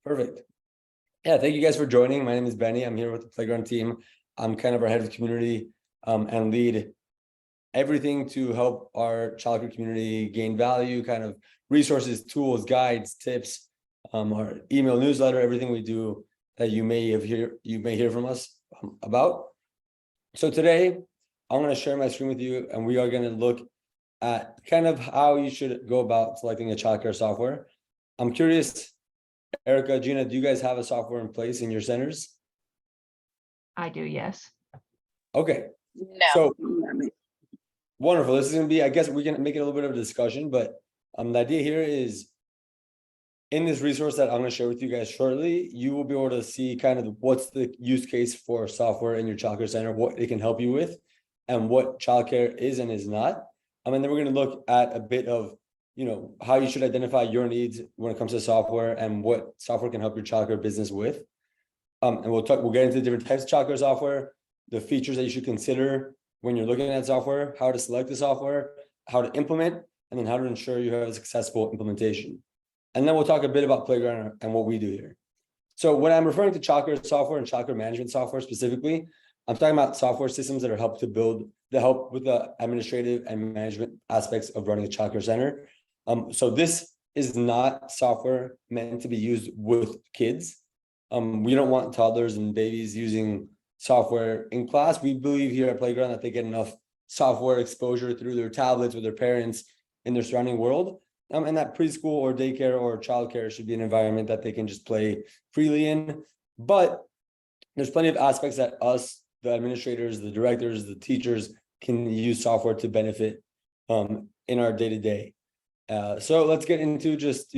Perfect. Yeah, thank you guys for joining. My name is Benny. I'm here with the Playground team. I'm kind of our head of community and lead everything to help our childcare community gain value, kind of resources, tools, guides, tips, our email newsletter, everything we do that you may hear from us about. So today I'm going to share my screen with you, and we are going to look at kind of how you should go about selecting a childcare software. I'm curious, Erica, Gina, do you guys have a software in place in your centers? I do, yes. Okay. No. So wonderful. This is going to be, I guess we can make it a little bit of a discussion, but the idea here is in this resource that I'm going to share with you guys shortly, you will be able to see kind of what's the use case for software in your childcare center, what it can help you with, and what childcare is and is not. And then we're going to look at a bit of, how you should identify your needs when it comes to software and what software can help your childcare business with. And we'll get into different types of childcare software, the features that you should consider when you're looking at software, how to select the software, how to implement, and then how to ensure you have a successful implementation. And then we'll talk a bit about Playground and what we do here. So when I'm referring to childcare software and childcare management software specifically, I'm talking about software systems that help with the administrative and management aspects of running a childcare center. So this is not software meant to be used with kids. We don't want toddlers and babies using software in class. We believe here at Playground that they get enough software exposure through their tablets with their parents in their surrounding world. And that preschool or daycare or childcare should be an environment that they can just play freely in. But there's plenty of aspects that us, the administrators, the directors, the teachers can use software to benefit in our day-to-day. So let's get into just,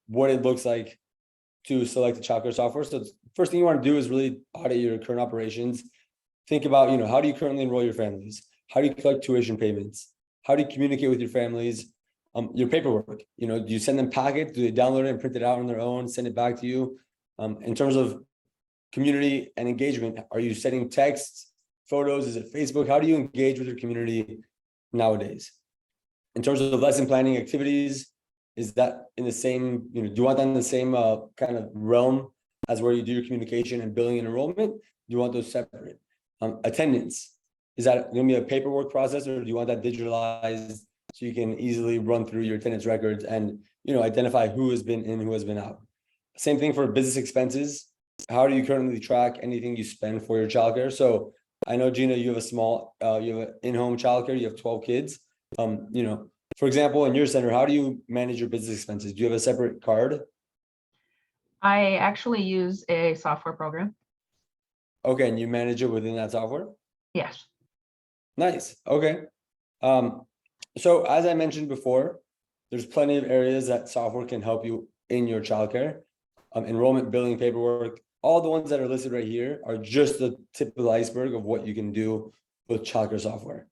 what it looks like to select the childcare software. So the first thing you want to do is really audit your current operations. Think about, how do you currently enroll your families? How do you collect tuition payments? How do you communicate with your families? Your paperwork, do you send them packets? Do they download it and print it out on their own, send it back to you? In terms of community and engagement, are you sending texts, photos? Is it Facebook? How do you engage with your community nowadays? In terms of lesson planning activities, is that in the same, do you want that in the same kind of realm as where you do your communication and billing and enrollment? Do you want those separate? Attendance, is that going to be a paperwork process, or do you want that digitalized so you can easily run through your attendance records and, identify who has been in, who has been out? Same thing for business expenses. How do you currently track anything you spend for your childcare? So I know, Gina, you have you have an in-home childcare, you have 12 kids. For example, in your center, how do you manage your business expenses? Do you have a separate card? I actually use a software program. Okay, and you manage it within that software? Yes. Nice. Okay. So as I mentioned before, there's plenty of areas that software can help you in your childcare. Enrollment, billing, paperwork, all the ones that are listed right here are just the tip of the iceberg of what you can do with childcare software.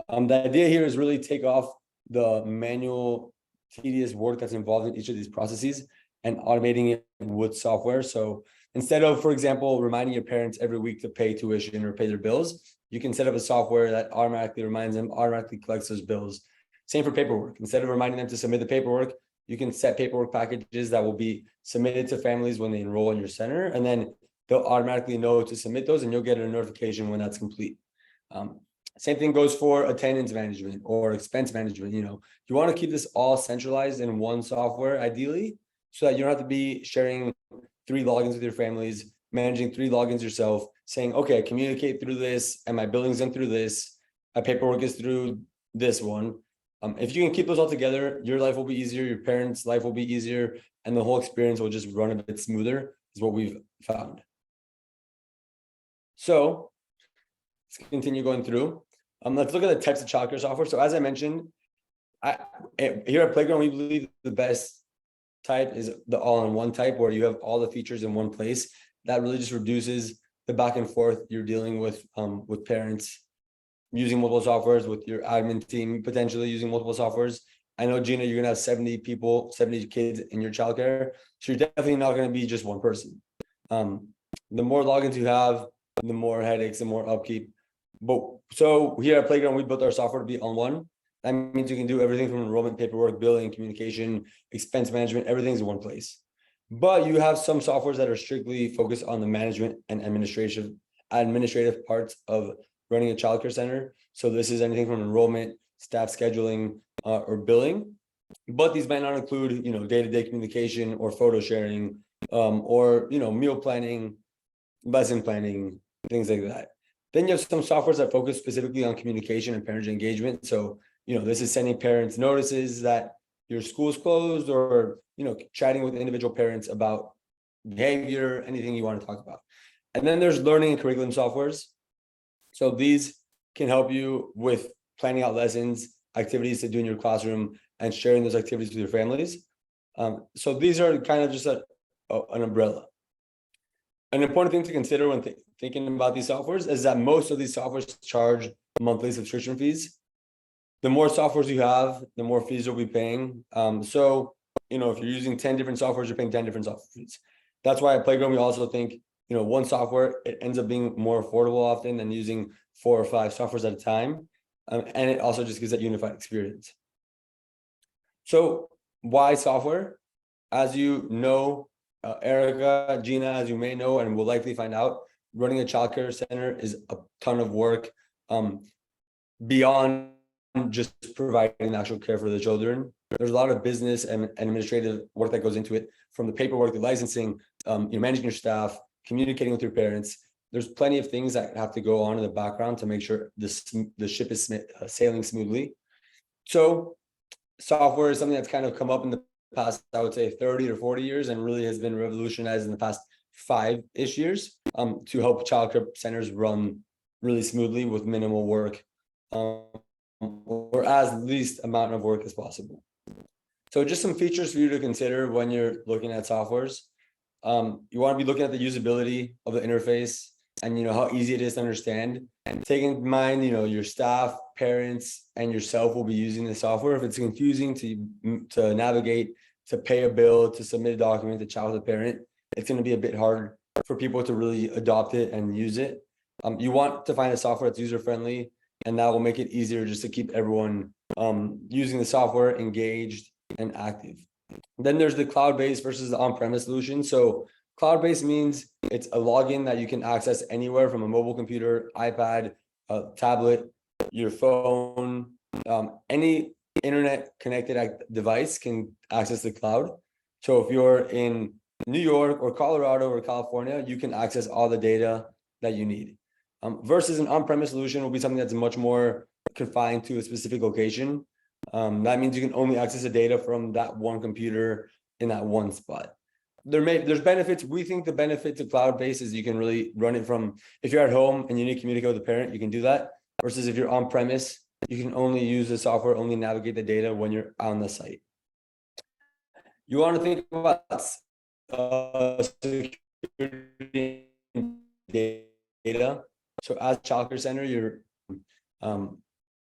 The idea here is really take off the manual, tedious work that's involved in each of these processes and automating it with software. So instead of, for example, reminding your parents every week to pay tuition or pay their bills, you can set up a software that automatically reminds them, automatically collects those bills. Same for paperwork. Instead of reminding them to submit the paperwork, you can set paperwork packages that will be submitted to families when they enroll in your center, and then they'll automatically know to submit those, and you'll get a notification when that's complete. Same thing goes for attendance management or expense management. You want to keep this all centralized in one software, ideally, so that you don't have to be sharing 3 logins with your families, managing 3 logins yourself, saying, okay, I communicate through this, and my billing's done through this, my paperwork is through this one. If you can keep those all together, your life will be easier, your parents' life will be easier, and the whole experience will just run a bit smoother, is what we've found. So let's continue going through. Let's look at the types of childcare software. So as I mentioned, here at Playground, we believe the best type is the all-in-one type, where you have all the features in one place. That really just reduces the back and forth you're dealing with parents using multiple softwares, with your admin team potentially using multiple softwares. I know, Gina, you're gonna have 70 people, 70 kids in your childcare, so you're definitely not gonna be just one person. The more logins you have, the more headaches, the more upkeep. But so here at Playground, we built our software to be on one. That means you can do everything from enrollment, paperwork, billing, communication, expense management. Everything's in one place. But you have some softwares that are strictly focused on the management and administrative parts of running a childcare center. So this is anything from enrollment, staff scheduling, or billing. But these might not include, day-to-day communication or photo sharing, or meal planning, lesson planning, things like that. Then you have some softwares that focus specifically on communication and parent engagement. So, this is sending parents notices that your school's closed, or, chatting with individual parents about behavior, anything you want to talk about. And then there's learning and curriculum softwares. So these can help you with planning out lessons, activities to do in your classroom, and sharing those activities with your families. So these are kind of just an umbrella. An important thing to consider when thinking about these softwares is that most of these softwares charge monthly subscription fees. The more softwares you have, the more fees you'll be paying. So, if you're using 10 different softwares, you're paying 10 different software fees. That's why at Playground, we also think, one software, it ends up being more affordable often than using 4 or 5 softwares at a time. And it also just gives that unified experience. So why software? As you know, Erica, Gina, as you may know, and will likely find out, running a childcare center is a ton of work, beyond just providing actual care for the children. There's a lot of business and administrative work that goes into it, from the paperwork, the licensing, managing your staff, communicating with your parents. There's plenty of things that have to go on in the background to make sure the ship is sailing smoothly. So software is something that's kind of come up in the past, I would say 30 or 40 years, and really has been revolutionized in the past 5-ish years, to help childcare centers run really smoothly with minimal work, or as least amount of work as possible. So just some features for you to consider when you're looking at softwares. You want to be looking at the usability of the interface, and how easy it is to understand. And taking in mind, your staff, parents, and yourself will be using the software. If it's confusing to navigate, to pay a bill, to submit a document, to chat with a parent, it's going to be a bit hard for people to really adopt it and use it. You want to find a software that's user-friendly, and that will make it easier just to keep everyone using the software engaged and active. Then there's the cloud-based versus the on-premise solution. So cloud-based means it's a login that you can access anywhere from a mobile computer, iPad, a tablet, your phone, any internet connected device can access the cloud. So if you're in New York or Colorado or California, you can access all the data that you need. Versus an on-premise solution will be something that's much more confined to a specific location. That means you can only access the data from that one computer in that one spot. There's benefits. We think the benefit to cloud-based is you can really run it from, if you're at home and you need to communicate with a parent, you can do that. Versus if you're on premise, you can only use the software, only navigate the data when you're on the site. You want to think about security data. So as a childcare center, your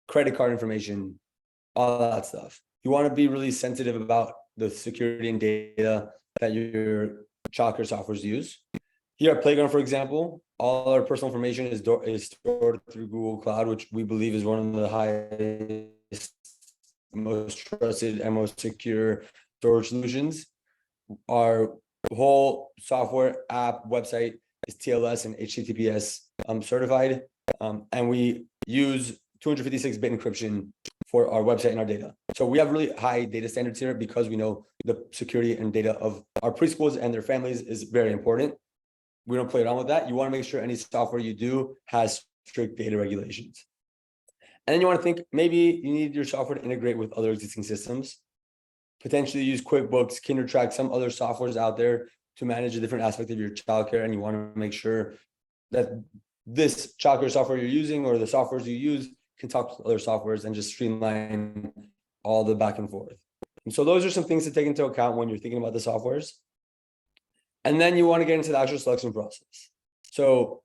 credit card information, all that stuff. You want to be really sensitive about the security and data that your childcare softwares use. Here at Playground, for example, all our personal information is stored through Google Cloud, which we believe is one of the highest, most trusted, and most secure storage solutions. Our whole software, app, website is TLS and HTTPS certified, and we use 256-bit encryption for our website and our data. So we have really high data standards here because we know the security and data of our preschools and their families is very important. We don't play around with that. You want to make sure any software you do has strict data regulations. And then you want to think maybe you need your software to integrate with other existing systems. Potentially use QuickBooks, KinderTrack, some other softwares out there to manage a different aspect of your childcare. And you want to make sure that this childcare software you're using or the softwares you use can talk to other softwares and just streamline all the back and forth. And so those are some things to take into account when you're thinking about the softwares. And then you want to get into the actual selection process. So,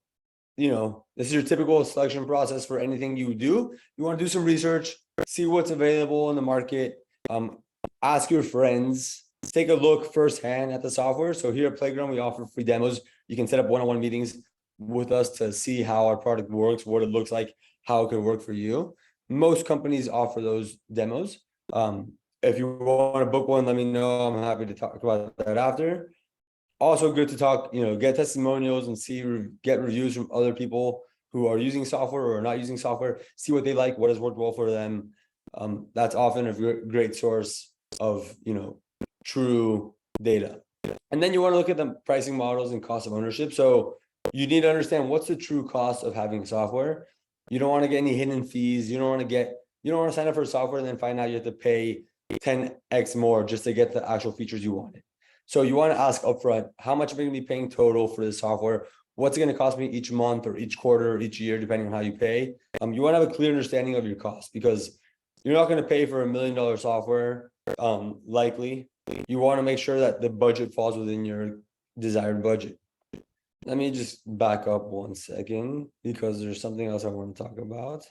this is your typical selection process for anything you do. You want to do some research, see what's available in the market, ask your friends, take a look firsthand at the software. So here at Playground, we offer free demos. You can set up one-on-one meetings with us to see how our product works, what it looks like, how it could work for you. Most companies offer those demos. If you want to book one, let me know. I'm happy to talk about that after. Also good to talk, get testimonials and get reviews from other people who are using software or not using software, see what they like, what has worked well for them. That's often a great source of, true data. And then you want to look at the pricing models and cost of ownership. So you need to understand what's the true cost of having software. You don't want to get any hidden fees. You don't want to sign up for software and then find out you have to pay 10x more just to get the actual features you wanted. So you want to ask upfront, how much am I going to be paying total for the software? What's it going to cost me each month or each quarter or each year, depending on how you pay? You want to have a clear understanding of your cost, because you're not going to pay for $1 million software, likely. You want to make sure that the budget falls within your desired budget. Let me just back up 1 second because there's something else I want to talk about.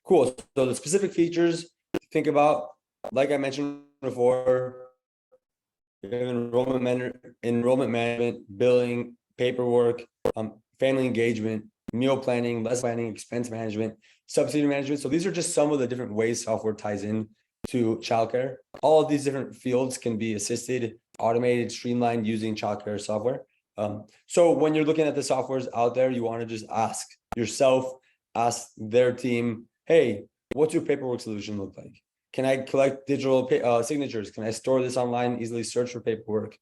Cool. So the specific features to think about, like I mentioned before, enrollment management, billing, paperwork, family engagement, meal planning, lesson planning, expense management, subsidy management. So these are just some of the different ways software ties in to childcare. All of these different fields can be assisted, automated, streamlined using childcare software. So when you're looking at the softwares out there, you want to just ask yourself, ask their team, hey, what's your paperwork solution look like? Can I collect digital signatures? Can I store this online, easily search for paperwork?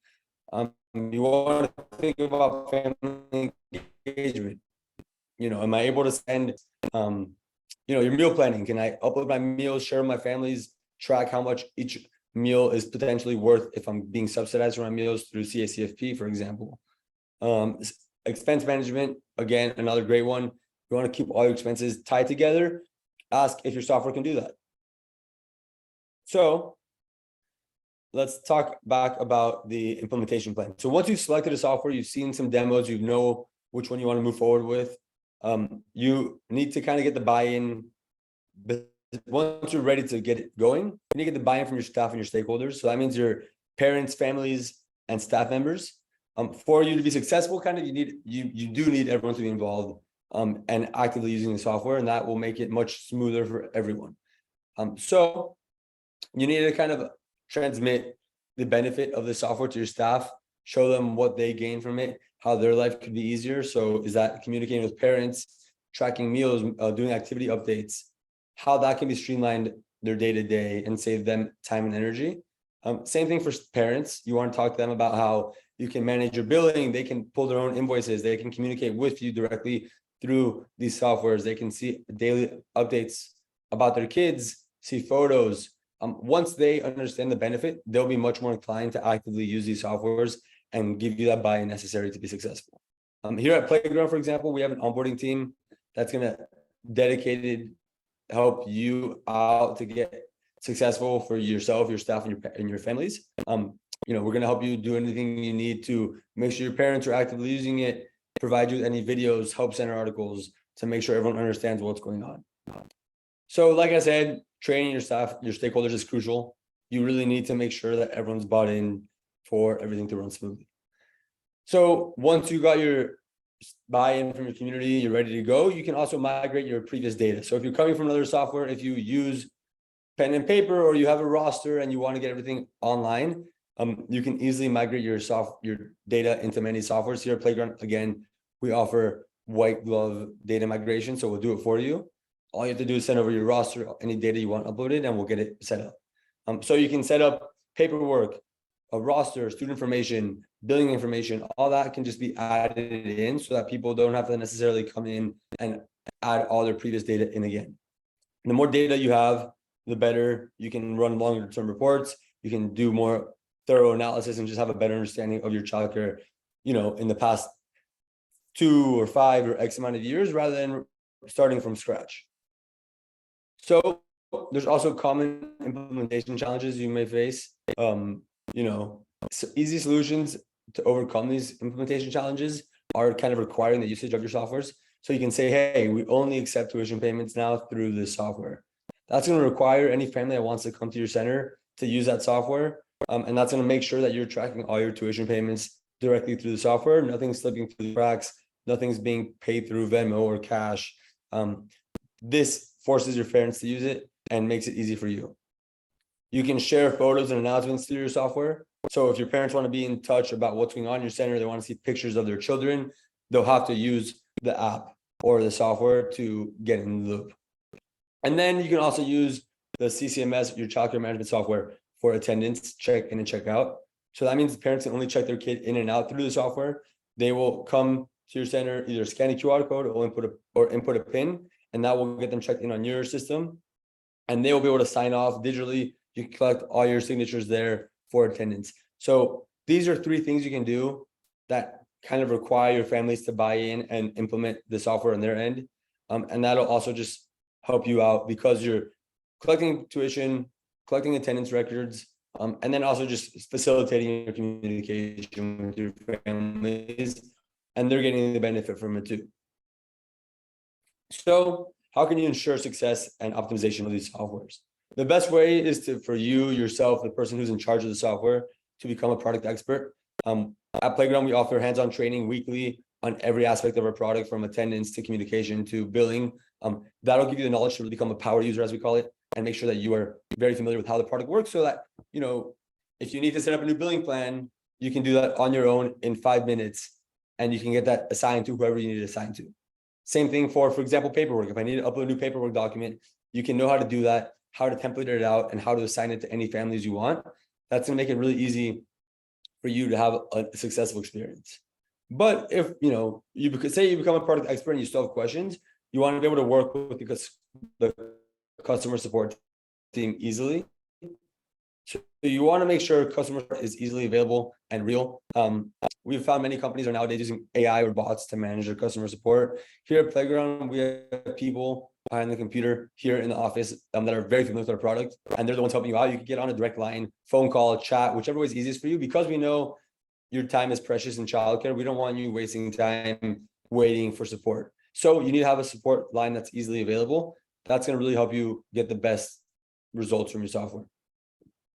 You want to think about family engagement. Am I able to send, your meal planning? Can I upload my meals, share with my families, track how much each meal is potentially worth if I'm being subsidized for my meals through CACFP, for example? Expense management, again, another great one. You want to keep all your expenses tied together. Ask if your software can do that. So let's talk back about the implementation plan. So once you've selected a software, you've seen some demos, you know which one you want to move forward with. You need to kind of get the buy-in. Once you're ready to get it going, you need to get the buy-in from your staff and your stakeholders. So that means your parents, families, and staff members. For you to be successful, you do need everyone to be involved and actively using the software, and that will make it much smoother for everyone. So you need to kind of transmit the benefit of the software to your staff, show them what they gain from it, how their life could be easier. So is that communicating with parents, tracking meals, doing activity updates, how that can be streamlined their day-to-day and save them time and energy. Same thing for parents. You want to talk to them about how you can manage your billing. They can pull their own invoices. They can communicate with you directly through these softwares. They can see daily updates about their kids, see photos. Once they understand the benefit, they'll be much more inclined to actively use these softwares and give you that buy-in necessary to be successful. Here at Playground, for example, we have an onboarding team that's going to dedicated help you out to get successful for yourself, your staff, and your families. We're going to help you do anything you need to make sure your parents are actively using it, provide you with any videos, help center articles to make sure everyone understands what's going on. So like I said, training your staff, your stakeholders is crucial. You really need to make sure that everyone's bought in for everything to run smoothly. So once you got your buy-in from your community, you're ready to go, you can also migrate your previous data. So if you're coming from another software, if you use pen and paper or you have a roster and you want to get everything online, you can easily migrate your data into many softwares. Here at Playground, again, we offer white glove data migration, so we'll do it for you. All you have to do is send over your roster, any data you want uploaded, and we'll get it set up. So you can set up paperwork, a roster, student information, billing information, all that can just be added in so that people don't have to necessarily come in and add all their previous data in again. And the more data you have, the better. You can run longer term reports. You can do more thorough analysis and just have a better understanding of your childcare, in the past 2 or 5 or X amount of years rather than starting from scratch. So there's also common implementation challenges you may face. Easy solutions to overcome these implementation challenges are kind of requiring the usage of your softwares. So you can say, hey, we only accept tuition payments now through this software. That's going to require any family that wants to come to your center to use that software. And that's going to make sure that you're tracking all your tuition payments directly through the software. Nothing's slipping through the cracks. Nothing's being paid through Venmo or cash. This forces your parents to use it and makes it easy for you. You can share photos and announcements through your software. So if your parents want to be in touch about what's going on in your center, they want to see pictures of their children, they'll have to use the app or the software to get in the loop. And then you can also use the CCMS, your childcare management software, for attendance, check in and check out. So that means parents can only check their kid in and out through the software. They will come to your center, either scan a QR code or input a PIN, and that will get them checked in on your system. And they will be able to sign off digitally. You can collect all your signatures there for attendance. So these are 3 things you can do that kind of require your families to buy in and implement the software on their end. And that'll also just help you out because you're collecting tuition, collecting attendance records, and then also just facilitating your communication with your families, and they're getting the benefit from it too. So how can you ensure success and optimization of these softwares? The best way is for you, yourself, the person who's in charge of the software, to become a product expert. At Playground, we offer hands-on training weekly on every aspect of our product, from attendance to communication to billing. That'll give you the knowledge to become a power user, as we call it, and make sure that you are very familiar with how the product works, so that, if you need to set up a new billing plan, you can do that on your own in 5 minutes, and you can get that assigned to whoever you need it assigned to. Same thing for example, paperwork. If I need to upload a new paperwork document, you can know how to do that, how to template it out, and how to assign it to any families you want. That's going to make it really easy for you to have a successful experience. But if you could say you become a product expert and you still have questions, you want to be able to work with the customer support team easily. So you want to make sure customer support is easily available and real. We've found many companies are nowadays using AI or bots to manage their customer support. Here at Playground, we have people behind the computer here in the office that are very familiar with our product, and they're the ones helping you out. You can get on a direct line, phone call, chat, whichever way is easiest for you, because we know your time is precious in childcare. We don't want you wasting time waiting for support. So you need to have a support line that's easily available. That's going to really help you get the best results from your software.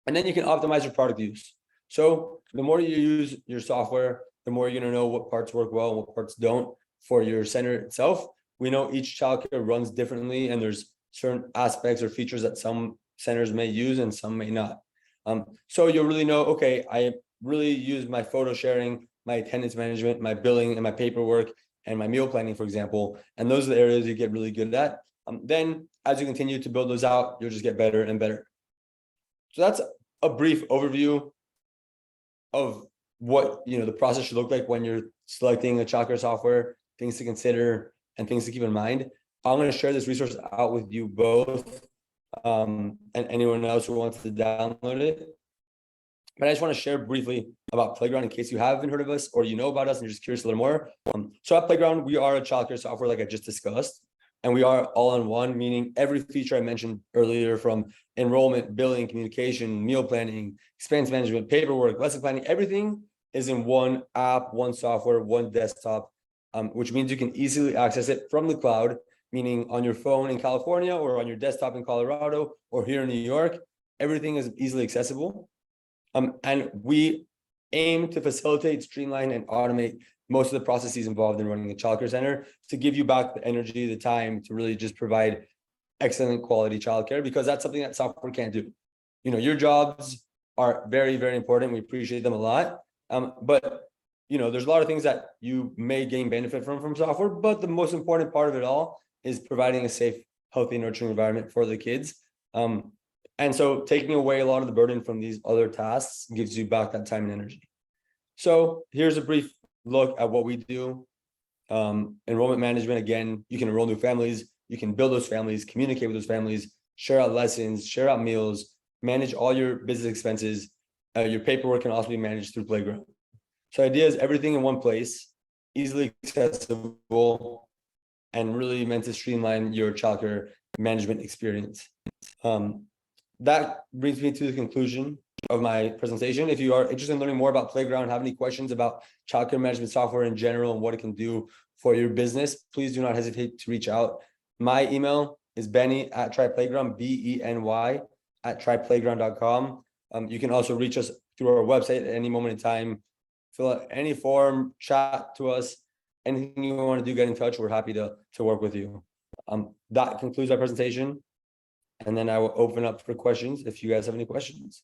And then you can optimize your product use. So the more you use your software, the more you're going to know what parts work well and what parts don't for your center itself. We know each childcare runs differently, and there's certain aspects or features that some centers may use and some may not. So you'll really know, okay, I really use my photo sharing, my attendance management, my billing, and my paperwork, and my meal planning, for example. And those are the areas you get really good at. Then as you continue to build those out, you'll just get better and better. So that's a brief overview of what the process should look like when you're selecting a childcare software, things to consider and things to keep in mind. I'm going to share this resource out with you both, and anyone else who wants to download it. But I just want to share briefly about Playground in case you haven't heard of us or about us and you're just curious to learn more. So at Playground, we are a childcare software, like I just discussed, and we are all-in-one, meaning every feature I mentioned earlier, from enrollment, billing, communication, meal planning, expense management, paperwork, lesson planning, everything is in one app, one software, one desktop, which means you can easily access it from the cloud, meaning on your phone in California or on your desktop in Colorado or here in New York. Everything is easily accessible. And we aim to facilitate, streamline, and automate most of the processes involved in running a childcare center to give you back the energy, the time to really just provide excellent quality childcare, because that's something that software can't do. Your jobs are very, very important. We appreciate them a lot. But there's a lot of things that you may gain benefit from software, but the most important part of it all is providing a safe, healthy, nurturing environment for the kids. And so taking away a lot of the burden from these other tasks gives you back that time and energy. So here's a brief look at what we do. Enrollment management, again, you can enroll new families, you can build those families, communicate with those families, share out lessons, share out meals, manage all your business expenses. Your paperwork can also be managed through Playground. So idea is everything in one place, easily accessible, and really meant to streamline your childcare management experience. That brings me to the conclusion of my presentation. If you are interested in learning more about Playground, have any questions about childcare management software in general and what it can do for your business, please do not hesitate to reach out. My email is Beny@tryplayground, BENY @tryplayground.com. You can also reach us through our website at any moment in time. Fill out any form, chat to us, anything you want to do, get in touch. We're happy to work with you. That concludes our presentation. And then I will open up for questions if you guys have any questions.